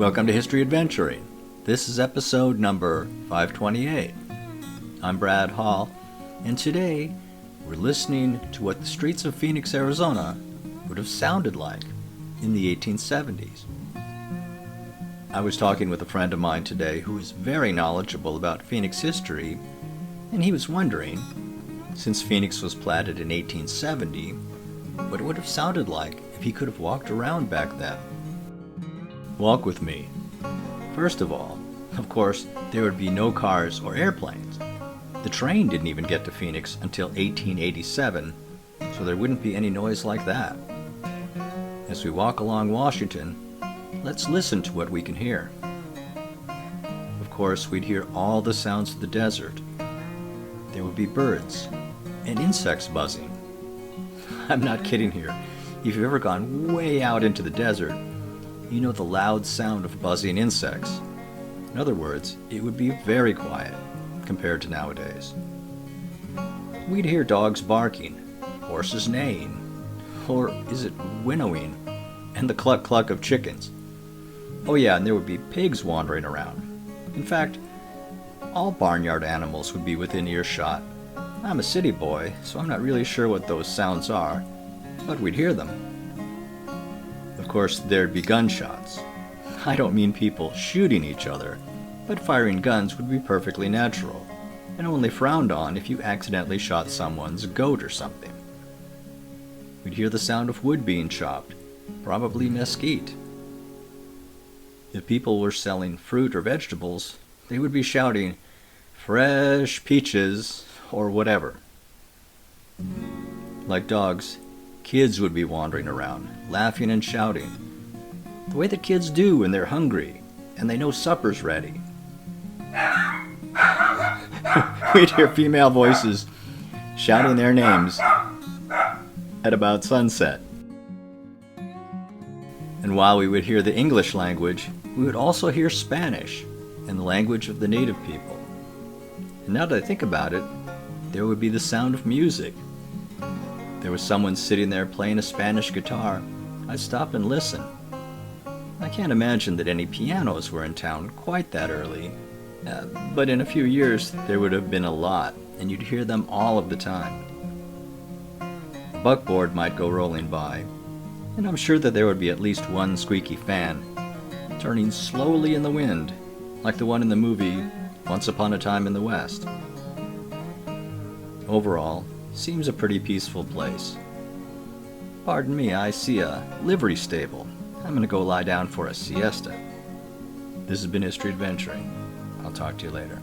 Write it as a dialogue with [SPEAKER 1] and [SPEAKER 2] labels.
[SPEAKER 1] Welcome to History Adventuring. This is episode number 528. I'm Brad Hall, and today we're listening to what the streets of Phoenix, Arizona would have sounded like in the 1870s. I was talking with a friend of mine today who is very knowledgeable about Phoenix history, and he was wondering, since Phoenix was platted in 1870, what it would have sounded like if he could have walked around back then. Walk with me. First of all, of course, there would be no cars or airplanes. The train didn't even get to Phoenix until 1887, so there wouldn't be any noise like that. As we walk along Washington, let's listen to what we can hear. Of course, we'd hear all the sounds of the desert. There would be birds and insects buzzing. I'm not kidding here. If you've ever gone way out into the desert, you know the loud sound of buzzing insects. In other words, it would be very quiet compared to nowadays. We'd hear dogs barking, horses neighing, or is it winnowing, and the cluck-cluck of chickens. Oh yeah, and there would be pigs wandering around. In fact, all barnyard animals would be within earshot. I'm a city boy, so I'm not really sure what those sounds are, but we'd hear them. Of course, there'd be gunshots. I don't mean people shooting each other, but firing guns would be perfectly natural, and only frowned on if you accidentally shot someone's goat or something. We'd hear the sound of wood being chopped, probably mesquite. If people were selling fruit or vegetables, they would be shouting, "Fresh peaches," or whatever. Like dogs, kids would be wandering around, laughing and shouting, the way that kids do when they're hungry and they know supper's ready. We'd hear female voices shouting their names at about sunset. And while we would hear the English language, we would also hear Spanish and the language of the native people. And now that I think about it, there would be the sound of music. There was someone sitting there playing a Spanish guitar. I'd stop and listen. I can't imagine that any pianos were in town quite that early, but in a few years there would have been a lot, and you'd hear them all of the time. A buckboard might go rolling by, and I'm sure that there would be at least one squeaky fan, turning slowly in the wind, like the one in the movie Once Upon a Time in the West. Overall, seems a pretty peaceful place. Pardon me, I see a livery stable. I'm gonna go lie down for a siesta. This has been History Adventuring. I'll talk to you later.